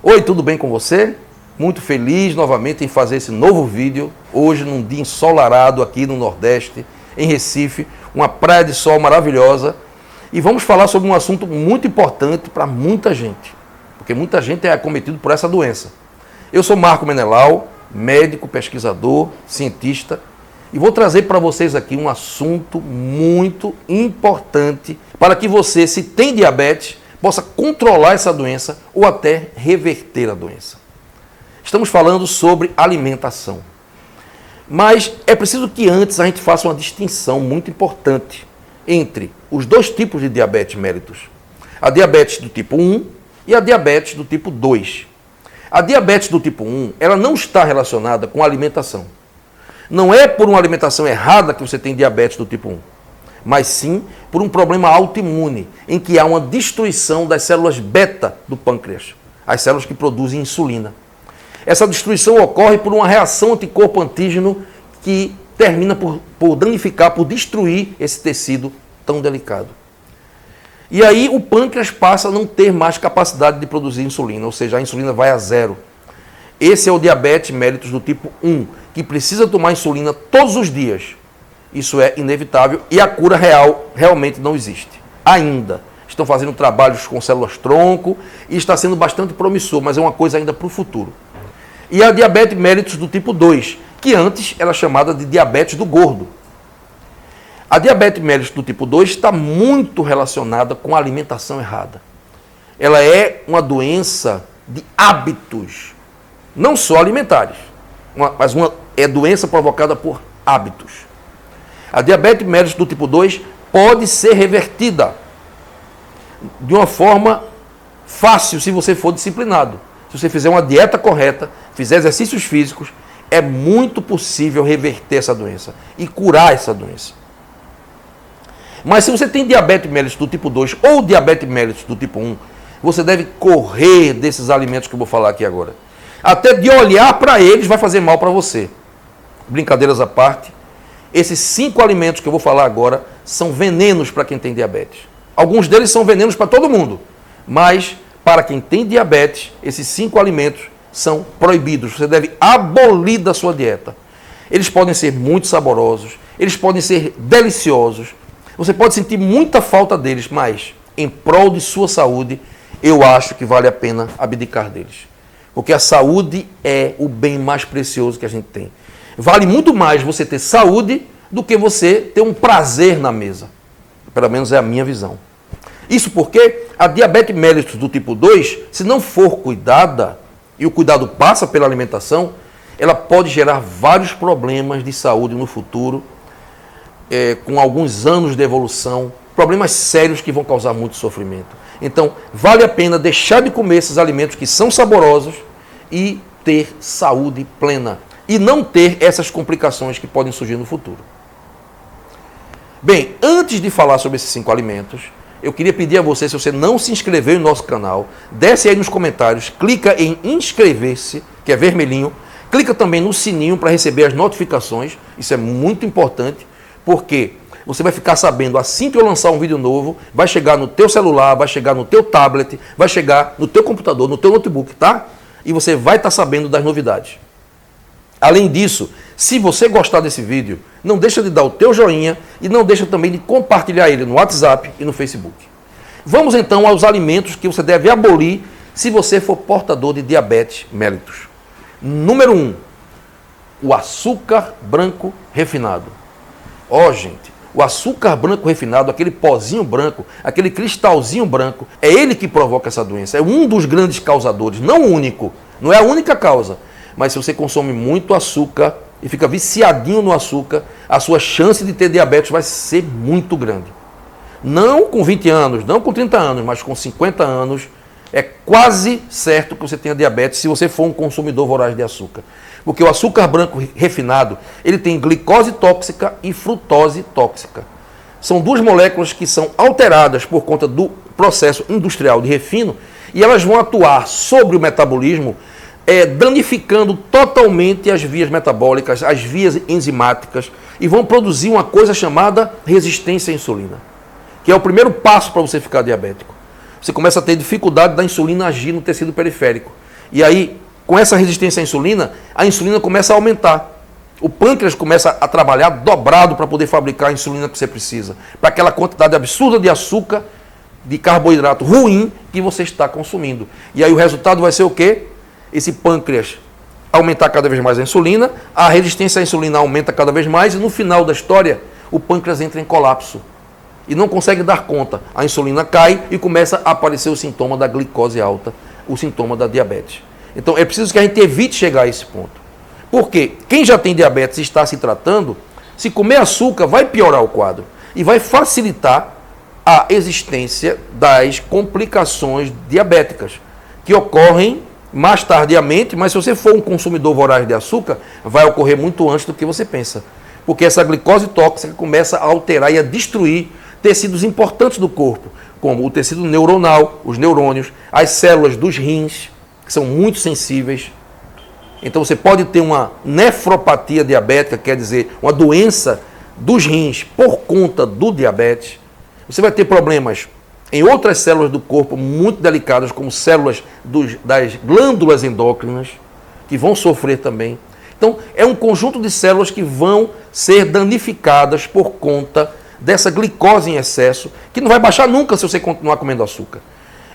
Oi, tudo bem com você? Muito feliz novamente em fazer esse novo vídeo, hoje num dia ensolarado aqui no Nordeste, em Recife, uma praia de sol maravilhosa, e vamos falar sobre um assunto muito importante para muita gente, porque muita gente é acometido por essa doença. Eu sou Marco Menelau, médico, pesquisador, cientista, e vou trazer para vocês aqui um assunto muito importante para que você, se tem diabetes, possa controlar essa doença ou até reverter a doença. Estamos falando sobre alimentação. Mas é preciso que antes a gente faça uma distinção muito importante entre os dois tipos de diabetes mellitus. A diabetes do tipo 1 e a diabetes do tipo 2. A diabetes do tipo 1, ela não está relacionada com a alimentação. Não é por uma alimentação errada que você tem diabetes do tipo 1, mas sim por um problema autoimune, em que há uma destruição das células beta do pâncreas, as células que produzem insulina. Essa destruição ocorre por uma reação anticorpo antígeno que termina por danificar, por destruir esse tecido tão delicado. E aí o pâncreas passa a não ter mais capacidade de produzir insulina, ou seja, a insulina vai a zero. Esse é o diabetes mellitus do tipo 1, que precisa tomar insulina todos os dias. Isso é inevitável e a cura real realmente não existe. Ainda. Estão fazendo trabalhos com células-tronco e está sendo bastante promissor, mas é uma coisa ainda para o futuro. E a diabetes mellitus do tipo 2, que antes era chamada de diabetes do gordo. A diabetes mellitus do tipo 2 está muito relacionada com a alimentação errada. Ela é uma doença de hábitos, não só alimentares, mas é doença provocada por hábitos. A diabetes mellitus do tipo 2 pode ser revertida de uma forma fácil se você for disciplinado. Se você fizer uma dieta correta, fizer exercícios físicos, é muito possível reverter essa doença e curar essa doença. Mas se você tem diabetes mellitus do tipo 2 ou diabetes mellitus do tipo 1, você deve correr desses alimentos que eu vou falar aqui agora. Até de olhar para eles vai fazer mal para você. Brincadeiras à parte, esses 5 alimentos que eu vou falar agora são venenos para quem tem diabetes. Alguns deles são venenos para todo mundo, mas para quem tem diabetes, esses 5 alimentos são proibidos. Você deve abolir da sua dieta. Eles podem ser muito saborosos, eles podem ser deliciosos, você pode sentir muita falta deles, mas em prol de sua saúde, eu acho que vale a pena abdicar deles. Porque a saúde é o bem mais precioso que a gente tem. Vale muito mais você ter saúde do que você ter um prazer na mesa. Pelo menos é a minha visão. Isso porque a diabetes mellitus do tipo 2, se não for cuidada, e o cuidado passa pela alimentação, ela pode gerar vários problemas de saúde no futuro, com alguns anos de evolução, problemas sérios que vão causar muito sofrimento. Então, vale a pena deixar de comer esses alimentos que são saborosos e ter saúde plena. E não ter essas complicações que podem surgir no futuro. Bem, antes de falar sobre esses 5 alimentos, eu queria pedir a você, se você não se inscreveu no nosso canal, desce aí nos comentários, clica em inscrever-se, que é vermelhinho, clica também no sininho para receber as notificações, isso é muito importante, porque você vai ficar sabendo assim que eu lançar um vídeo novo, vai chegar no teu celular, vai chegar no teu tablet, vai chegar no teu computador, no teu notebook, tá? E você vai estar sabendo das novidades. Além disso, se você gostar desse vídeo, não deixa de dar o teu joinha e não deixa também de compartilhar ele no WhatsApp e no Facebook. Vamos então aos alimentos que você deve abolir se você for portador de diabetes mellitus. Número 1, o açúcar branco refinado. Gente, o açúcar branco refinado, aquele pozinho branco, aquele cristalzinho branco, é ele que provoca essa doença. É um dos grandes causadores, não o único, não é a única causa. Mas se você consome muito açúcar e fica viciadinho no açúcar, a sua chance de ter diabetes vai ser muito grande. Não com 20 anos, não com 30 anos, mas com 50 anos, é quase certo que você tenha diabetes se você for um consumidor voraz de açúcar. Porque o açúcar branco refinado, ele tem glicose tóxica e frutose tóxica. São 2 moléculas que são alteradas por conta do processo industrial de refino e elas vão atuar sobre o metabolismo, danificando totalmente as vias metabólicas, as vias enzimáticas, e vão produzir uma coisa chamada resistência à insulina, que é o primeiro passo para você ficar diabético. Você começa a ter dificuldade da insulina agir no tecido periférico. E aí, com essa resistência à insulina, a insulina começa a aumentar. O pâncreas começa a trabalhar dobrado para poder fabricar a insulina que você precisa, para aquela quantidade absurda de açúcar, de carboidrato ruim que você está consumindo. E aí o resultado vai ser o quê? Esse pâncreas aumentar cada vez mais a insulina, a resistência à insulina aumenta cada vez mais e no final da história o pâncreas entra em colapso e não consegue dar conta. A insulina cai e começa a aparecer o sintoma da glicose alta, o sintoma da diabetes. Então é preciso que a gente evite chegar a esse ponto. Porque quem já tem diabetes e está se tratando, se comer açúcar vai piorar o quadro e vai facilitar a existência das complicações diabéticas, que ocorrem mais tardiamente, mas se você for um consumidor voraz de açúcar, vai ocorrer muito antes do que você pensa. Porque essa glicose tóxica começa a alterar e a destruir tecidos importantes do corpo, como o tecido neuronal, os neurônios, as células dos rins, que são muito sensíveis. Então você pode ter uma nefropatia diabética, quer dizer, uma doença dos rins por conta do diabetes. Você vai ter problemas em outras células do corpo muito delicadas, como células das glândulas endócrinas, que vão sofrer também. Então, é um conjunto de células que vão ser danificadas por conta dessa glicose em excesso, que não vai baixar nunca se você continuar comendo açúcar.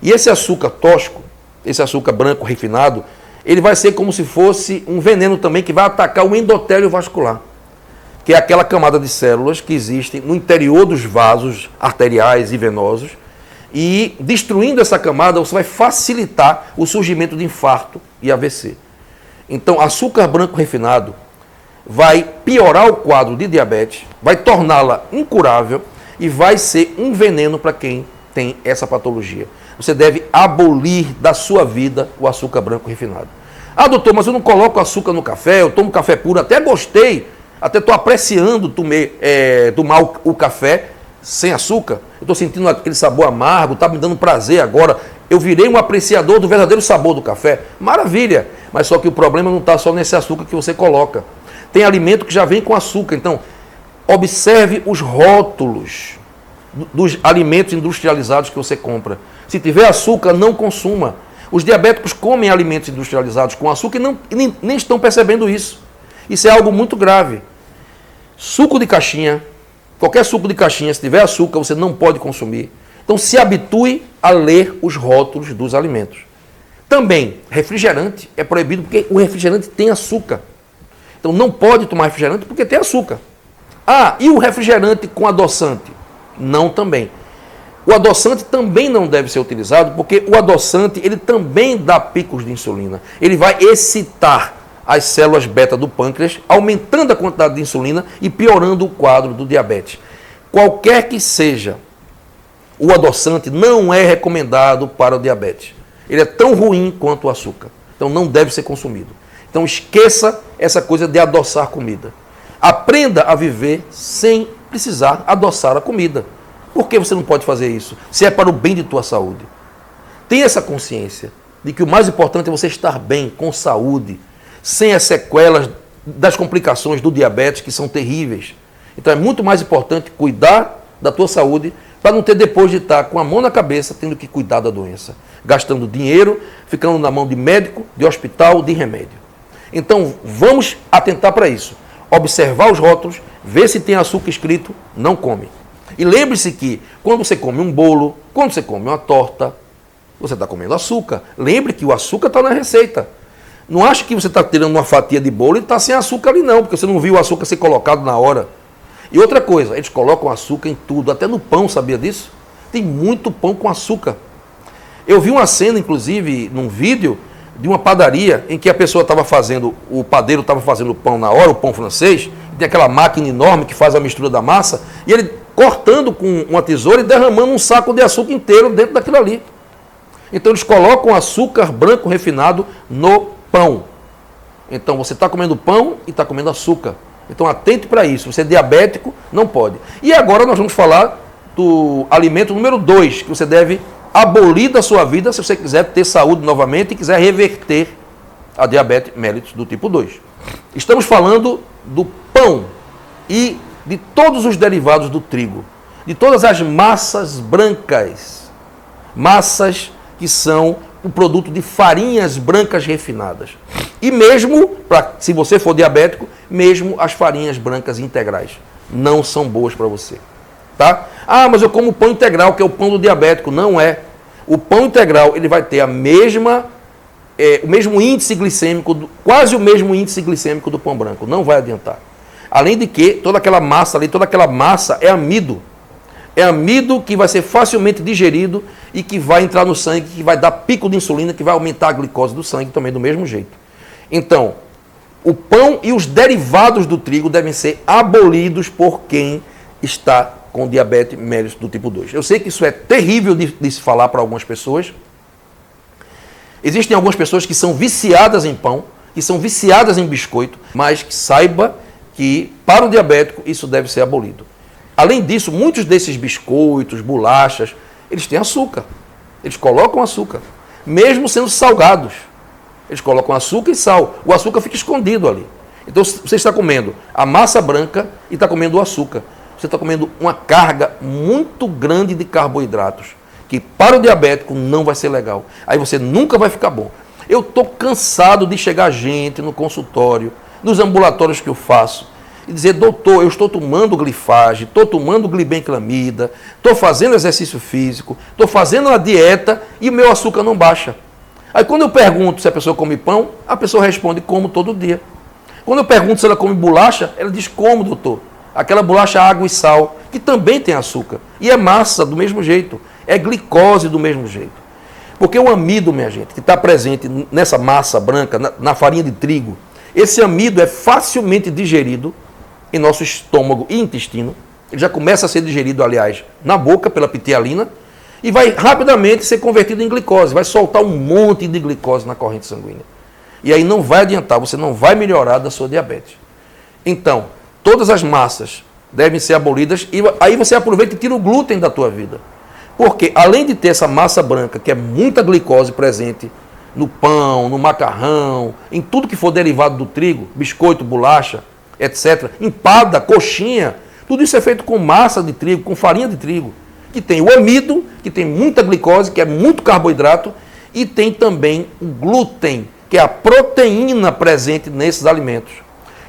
E esse açúcar tóxico, esse açúcar branco refinado, ele vai ser como se fosse um veneno também que vai atacar o endotélio vascular, que é aquela camada de células que existem no interior dos vasos arteriais e venosos, e destruindo essa camada você vai facilitar o surgimento de infarto e AVC. Então, açúcar branco refinado vai piorar o quadro de diabetes, vai torná-la incurável e vai ser um veneno para quem tem essa patologia. Você deve abolir da sua vida o açúcar branco refinado. Ah, doutor, mas eu não coloco açúcar no café, eu tomo café puro, até gostei, até estou apreciando tomar o café sem açúcar. Eu estou sentindo aquele sabor amargo, está me dando prazer agora. Eu virei um apreciador do verdadeiro sabor do café. Maravilha! Mas só que o problema não está só nesse açúcar que você coloca. Tem alimento que já vem com açúcar. Então, observe os rótulos dos alimentos industrializados que você compra. Se tiver açúcar, não consuma. Os diabéticos comem alimentos industrializados com açúcar e nem estão percebendo isso. Isso é algo muito grave. Suco de caixinha, qualquer suco de caixinha, se tiver açúcar, você não pode consumir. Então, se habitue a ler os rótulos dos alimentos. Também, refrigerante é proibido porque o refrigerante tem açúcar. Então, não pode tomar refrigerante porque tem açúcar. Ah, e o refrigerante com adoçante? Não também. O adoçante também não deve ser utilizado porque o adoçante ele também dá picos de insulina. Ele vai excitar as células beta do pâncreas, aumentando a quantidade de insulina e piorando o quadro do diabetes. Qualquer que seja o adoçante, não é recomendado para o diabetes. Ele é tão ruim quanto o açúcar. Então não deve ser consumido. Então esqueça essa coisa de adoçar comida. Aprenda a viver sem precisar adoçar a comida. Por que você não pode fazer isso? Se é para o bem de tua saúde. Tenha essa consciência de que o mais importante é você estar bem, com saúde, sem as sequelas das complicações do diabetes, que são terríveis. Então é muito mais importante cuidar da tua saúde para não ter depois de estar com a mão na cabeça tendo que cuidar da doença, gastando dinheiro, ficando na mão de médico, de hospital, de remédio. Então vamos atentar para isso. Observar os rótulos, ver se tem açúcar escrito, não come. E lembre-se que quando você come um bolo, quando você come uma torta, você está comendo açúcar. Lembre que o açúcar está na receita. Não ache que você está tirando uma fatia de bolo e está sem açúcar ali não, porque você não viu o açúcar ser colocado na hora. E outra coisa, eles colocam açúcar em tudo, até no pão, sabia disso? Tem muito pão com açúcar. Eu vi uma cena, inclusive, num vídeo de uma padaria em que a pessoa estava fazendo, o padeiro estava fazendo o pão na hora, o pão francês, tem aquela máquina enorme que faz a mistura da massa, e ele cortando com uma tesoura e derramando um saco de açúcar inteiro dentro daquilo ali. Então eles colocam açúcar branco refinado no pão. Então você está comendo pão e está comendo açúcar. Então atente para isso. Você é diabético, não pode. E agora nós vamos falar do alimento número 2, que você deve abolir da sua vida se você quiser ter saúde novamente e quiser reverter a diabetes mellitus do tipo 2. Estamos falando do pão e de todos os derivados do trigo, de todas as massas brancas, massas que são o produto de farinhas brancas refinadas. E mesmo, se você for diabético, mesmo as farinhas brancas integrais não são boas para você. Tá? Ah, mas eu como pão integral, que é o pão do diabético. Não é. O pão integral ele vai ter o mesmo índice glicêmico, quase o mesmo índice glicêmico do pão branco. Não vai adiantar. Além de que toda aquela massa é amido. É amido que vai ser facilmente digerido e que vai entrar no sangue, que vai dar pico de insulina, que vai aumentar a glicose do sangue também do mesmo jeito. Então, o pão e os derivados do trigo devem ser abolidos por quem está com diabetes mellitus do tipo 2. Eu sei que isso é terrível de se falar para algumas pessoas. Existem algumas pessoas que são viciadas em pão, que são viciadas em biscoito, mas que saiba que para o diabético isso deve ser abolido. Além disso, muitos desses biscoitos, bolachas, eles têm açúcar. Eles colocam açúcar, mesmo sendo salgados. Eles colocam açúcar e sal. O açúcar fica escondido ali. Então você está comendo a massa branca e está comendo o açúcar. Você está comendo uma carga muito grande de carboidratos, que para o diabético não vai ser legal. Aí você nunca vai ficar bom. Eu estou cansado de chegar gente no consultório, nos ambulatórios que eu faço, e dizer, doutor, eu estou tomando glifage, estou tomando glibenclamida, estou fazendo exercício físico, estou fazendo uma dieta e o meu açúcar não baixa. Aí quando eu pergunto se a pessoa come pão, a pessoa responde, como todo dia. Quando eu pergunto se ela come bolacha, ela diz, como, doutor? Aquela bolacha água e sal, que também tem açúcar. E é massa do mesmo jeito, é glicose do mesmo jeito. Porque o amido, minha gente, que está presente nessa massa branca, na farinha de trigo, esse amido é facilmente digerido em nosso estômago e intestino. Ele já começa a ser digerido, aliás, na boca, pela pitialina, e vai rapidamente ser convertido em glicose, vai soltar um monte de glicose na corrente sanguínea. E aí não vai adiantar, você não vai melhorar da sua diabetes. Então, todas as massas devem ser abolidas e aí você aproveita e tira o glúten da tua vida. Porque além de ter essa massa branca, que é muita glicose presente no pão, no macarrão, em tudo que for derivado do trigo, biscoito, bolacha, etc., empada, coxinha, tudo isso é feito com massa de trigo, com farinha de trigo, que tem o amido, que tem muita glicose, que é muito carboidrato, e tem também o glúten, que é a proteína presente nesses alimentos.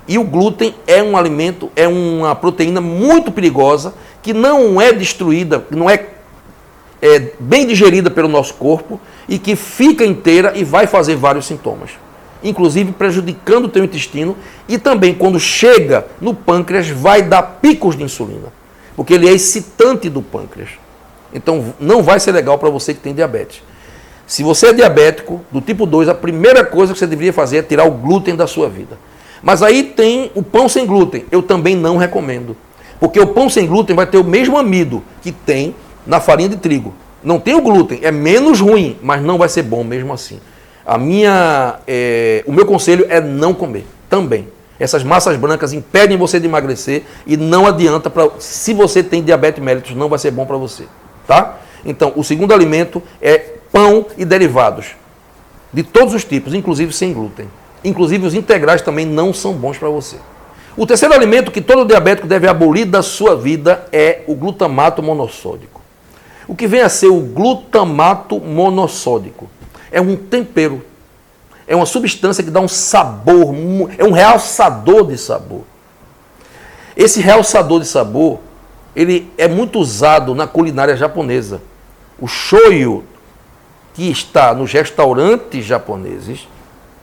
E o glúten é um alimento, é uma proteína muito perigosa, que não é destruída, não é bem digerida pelo nosso corpo, e que fica inteira e vai fazer vários sintomas, inclusive prejudicando o teu intestino, e também quando chega no pâncreas vai dar picos de insulina, porque ele é excitante do pâncreas. Então não vai ser legal para você que tem diabetes. Se você é diabético do tipo 2, a primeira coisa que você deveria fazer é tirar o glúten da sua vida. Mas aí tem o pão sem glúten, eu também não recomendo, porque o pão sem glúten vai ter o mesmo amido que tem na farinha de trigo. Não tem o glúten, é menos ruim, mas não vai ser bom mesmo assim. O meu conselho é não comer também. Essas massas brancas impedem você de emagrecer e não adianta, se você tem diabetes mellitus, não vai ser bom para você. Tá? Então, o segundo alimento é pão e derivados, de todos os tipos, inclusive sem glúten. Inclusive os integrais também não são bons para você. O terceiro alimento que todo diabético deve abolir da sua vida é o glutamato monossódico. O que vem a ser o glutamato monossódico? É um tempero, é uma substância que dá um sabor, é um realçador de sabor. Esse realçador de sabor, ele é muito usado na culinária japonesa. O shoyu, que está nos restaurantes japoneses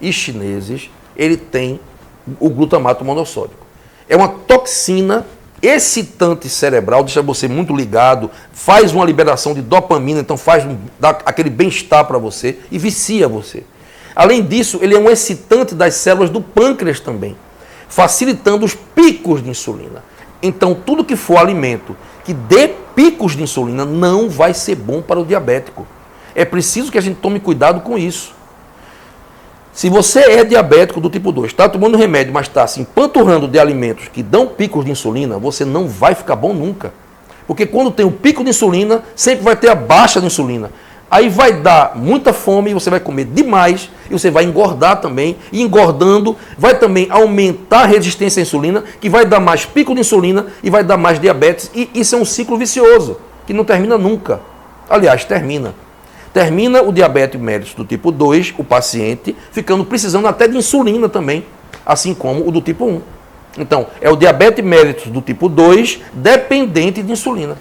e chineses, ele tem o glutamato monossódico. É uma toxina excitante cerebral, deixa você muito ligado, faz uma liberação de dopamina, então dá aquele bem-estar para você e vicia você. Além disso, ele é um excitante das células do pâncreas também, facilitando os picos de insulina. Então, tudo que for alimento que dê picos de insulina não vai ser bom para o diabético. É preciso que a gente tome cuidado com isso. Se você é diabético do tipo 2, está tomando remédio, mas está se empanturrando de alimentos que dão picos de insulina, você não vai ficar bom nunca. Porque quando tem o pico de insulina, sempre vai ter a baixa de insulina. Aí vai dar muita fome, você vai comer demais, e você vai engordar também, e engordando vai também aumentar a resistência à insulina, que vai dar mais pico de insulina e vai dar mais diabetes, e isso é um ciclo vicioso, que não termina nunca. Aliás, termina. termina o diabetes mellitus do tipo 2, o paciente ficando precisando até de insulina também, assim como o do tipo 1. Então, é o diabetes mellitus do tipo 2 dependente de insulina.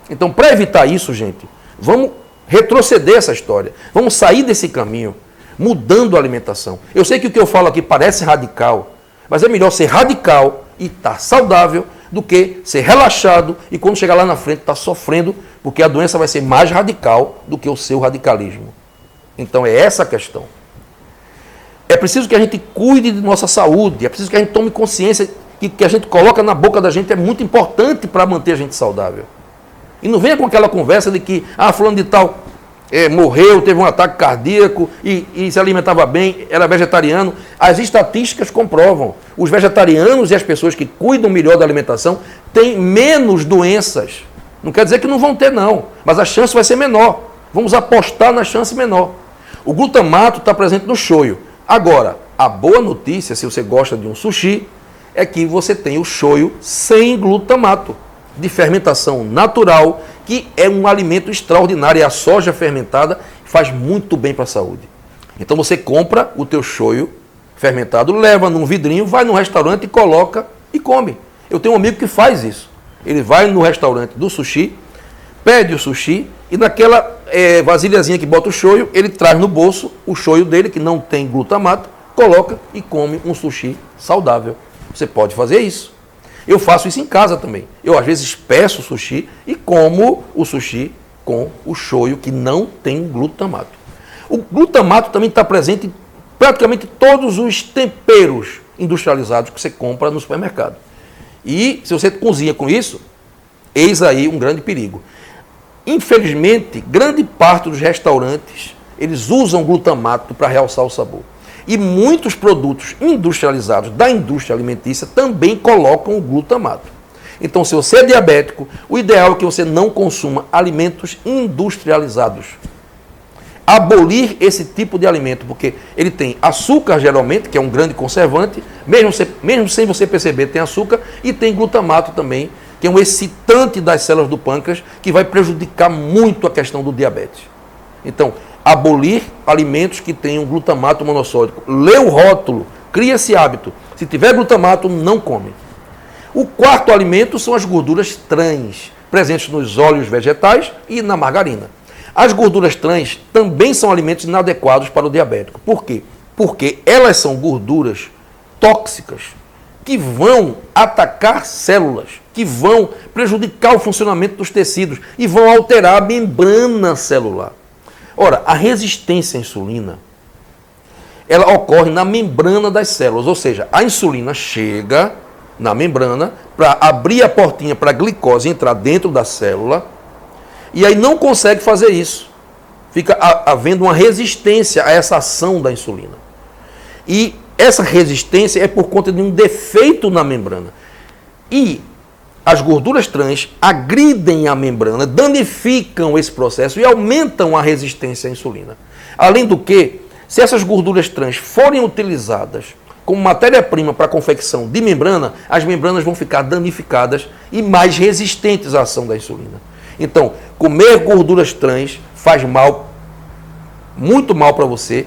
Então, para evitar isso, gente, vamos retroceder essa história. Vamos sair desse caminho, mudando a alimentação. Eu sei que o que eu falo aqui parece radical, mas é melhor ser radical e estar saudável do que ser relaxado e quando chegar lá na frente estar sofrendo, porque a doença vai ser mais radical do que o seu radicalismo. Então, é essa a questão. É preciso que a gente cuide de nossa saúde, é preciso que a gente tome consciência que o que a gente coloca na boca da gente é muito importante para manter a gente saudável. E não venha com aquela conversa de que, fulano de tal morreu, teve um ataque cardíaco e se alimentava bem, era vegetariano. As estatísticas comprovam. Os vegetarianos e as pessoas que cuidam melhor da alimentação têm menos doenças. Não quer dizer que não vão ter, não, mas a chance vai ser menor. Vamos apostar na chance menor. O glutamato está presente no shoyu. Agora, a boa notícia, se você gosta de um sushi, é que você tem o shoyu sem glutamato, de fermentação natural, que é um alimento extraordinário. E a soja fermentada faz muito bem para a saúde. Então você compra o teu shoyu fermentado, leva num vidrinho, vai num restaurante e coloca e come. Eu tenho um amigo que faz isso. Ele vai no restaurante do sushi, pede o sushi e naquela vasilhazinha que bota o shoyu, ele traz no bolso o shoyu dele, que não tem glutamato, coloca e come um sushi saudável. Você pode fazer isso. Eu faço isso em casa também. Eu, às vezes, peço sushi e como o sushi com o shoyu, que não tem glutamato. O glutamato também está presente em praticamente todos os temperos industrializados que você compra no supermercado. E, se você cozinha com isso, eis aí um grande perigo. Infelizmente, grande parte dos restaurantes, eles usam glutamato para realçar o sabor. E muitos produtos industrializados da indústria alimentícia também colocam o glutamato. Então, se você é diabético, o ideal é que você não consuma alimentos industrializados. Abolir esse tipo de alimento, porque ele tem açúcar, geralmente, que é um grande conservante, mesmo sem você perceber, tem açúcar, e tem glutamato também, que é um excitante das células do pâncreas, que vai prejudicar muito a questão do diabetes. Então, abolir alimentos que tenham glutamato monossódico. Lê o rótulo, cria esse hábito. Se tiver glutamato, não come. O quarto alimento são as gorduras trans, presentes nos óleos vegetais e na margarina. As gorduras trans também são alimentos inadequados para o diabético. Por quê? Porque elas são gorduras tóxicas que vão atacar células, que vão prejudicar o funcionamento dos tecidos e vão alterar a membrana celular. Ora, a resistência à insulina, ela ocorre na membrana das células, ou seja, a insulina chega na membrana para abrir a portinha para a glicose entrar dentro da célula e aí não consegue fazer isso. Fica havendo uma resistência a essa ação da insulina. E essa resistência é por conta de um defeito na membrana. E as gorduras trans agridem a membrana, danificam esse processo e aumentam a resistência à insulina. Além do que, se essas gorduras trans forem utilizadas como matéria-prima para a confecção de membrana, as membranas vão ficar danificadas e mais resistentes à ação da insulina. Então, comer gorduras trans faz mal, muito mal para você,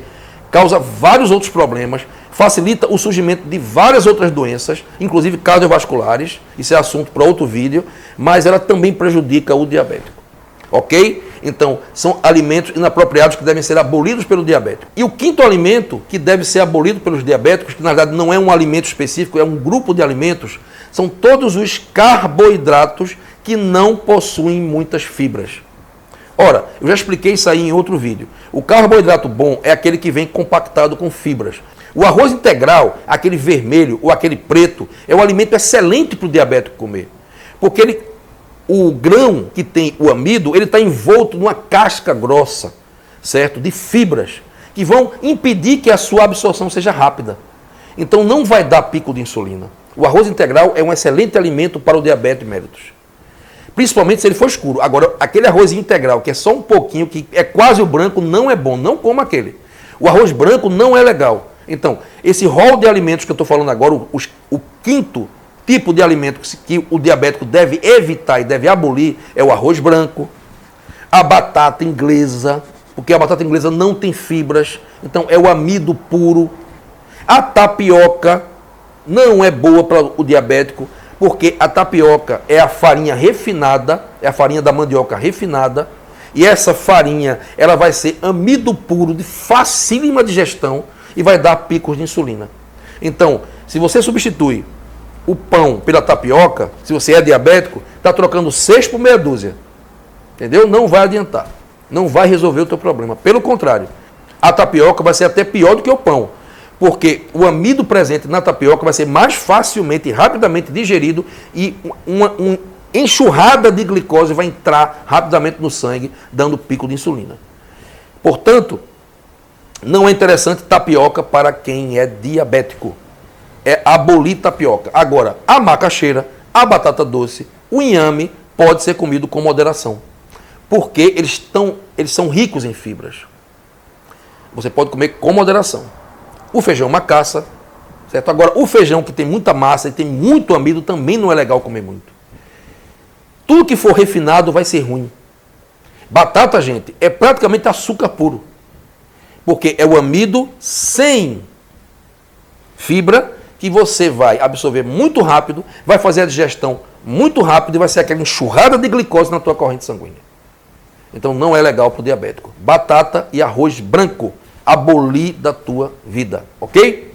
causa vários outros problemas, facilita o surgimento de várias outras doenças, inclusive cardiovasculares, isso é assunto para outro vídeo, mas ela também prejudica o diabético. Ok? Então, são alimentos inapropriados que devem ser abolidos pelo diabético. E o quinto alimento que deve ser abolido pelos diabéticos, que na verdade não é um alimento específico, é um grupo de alimentos, são todos os carboidratos que não possuem muitas fibras. Ora, eu já expliquei isso aí em outro vídeo. O carboidrato bom é aquele que vem compactado com fibras. O arroz integral, aquele vermelho ou aquele preto, é um alimento excelente para o diabético comer. Porque o grão que tem o amido, ele está envolto numa casca grossa, certo? De fibras, que vão impedir que a sua absorção seja rápida. Então não vai dar pico de insulina. O arroz integral é um excelente alimento para o diabetes mellitus. Principalmente se ele for escuro. Agora, aquele arroz integral, que é só um pouquinho, que é quase o branco, não é bom. Não coma aquele. O arroz branco não é legal. Então, esse rol de alimentos que eu estou falando agora, o quinto tipo de alimento que o diabético deve evitar e deve abolir é o arroz branco, a batata inglesa, porque a batata inglesa não tem fibras, então é o amido puro. A tapioca não é boa para o diabético, porque a tapioca é a farinha refinada, é a farinha da mandioca refinada, e essa farinha ela vai ser amido puro de facílima digestão e vai dar picos de insulina. Então, se você substitui o pão pela tapioca, se você é diabético, está trocando 6 por meia dúzia. Entendeu? Não vai adiantar. Não vai resolver o teu problema. Pelo contrário, a tapioca vai ser até pior do que o pão. Porque o amido presente na tapioca vai ser mais facilmente e rapidamente digerido e uma enxurrada de glicose vai entrar rapidamente no sangue, dando pico de insulina. Portanto, não é interessante tapioca para quem é diabético. É abolir tapioca. Agora, a macaxeira, a batata doce, o inhame pode ser comido com moderação. Porque eles são ricos em fibras. Você pode comer com moderação. O feijão macaça, certo? Agora, o feijão que tem muita massa e tem muito amido também não é legal comer muito. Tudo que for refinado vai ser ruim. Batata, gente, é praticamente açúcar puro. Porque é o amido sem fibra que você vai absorver muito rápido, vai fazer a digestão muito rápido e vai ser aquela enxurrada de glicose na tua corrente sanguínea. Então não é legal para o diabético. Batata e arroz branco, abolir da tua vida, ok?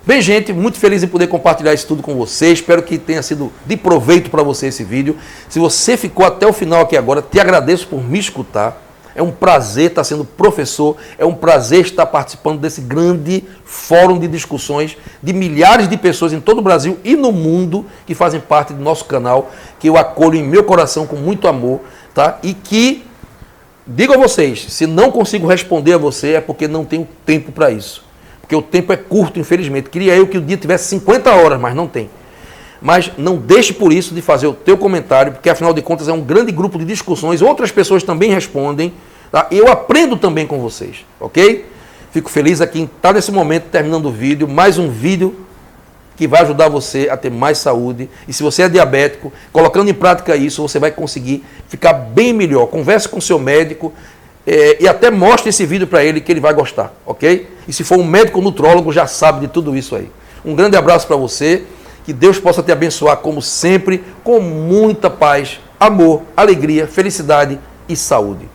Bem, gente, muito feliz em poder compartilhar isso tudo com você. Espero que tenha sido de proveito para você esse vídeo. Se você ficou até o final aqui agora, te agradeço por me escutar. É um prazer estar sendo professor, é um prazer estar participando desse grande fórum de discussões de milhares de pessoas em todo o Brasil e no mundo que fazem parte do nosso canal, que eu acolho em meu coração com muito amor, tá? E que, digo a vocês, se não consigo responder a você é porque não tenho tempo para isso. Porque o tempo é curto, infelizmente. Queria eu que o dia tivesse 50 horas, mas não tem. Mas não deixe por isso de fazer o teu comentário, porque afinal de contas é um grande grupo de discussões, outras pessoas também respondem, tá? Eu aprendo também com vocês, ok? Fico feliz aqui em estar nesse momento terminando o vídeo, mais um vídeo que vai ajudar você a ter mais saúde. E se você é diabético, colocando em prática isso, você vai conseguir ficar bem melhor. Converse com o seu médico e até mostre esse vídeo para ele que ele vai gostar, ok? E se for um médico nutrólogo, já sabe de tudo isso aí. Um grande abraço para você. Que Deus possa te abençoar, como sempre, com muita paz, amor, alegria, felicidade e saúde.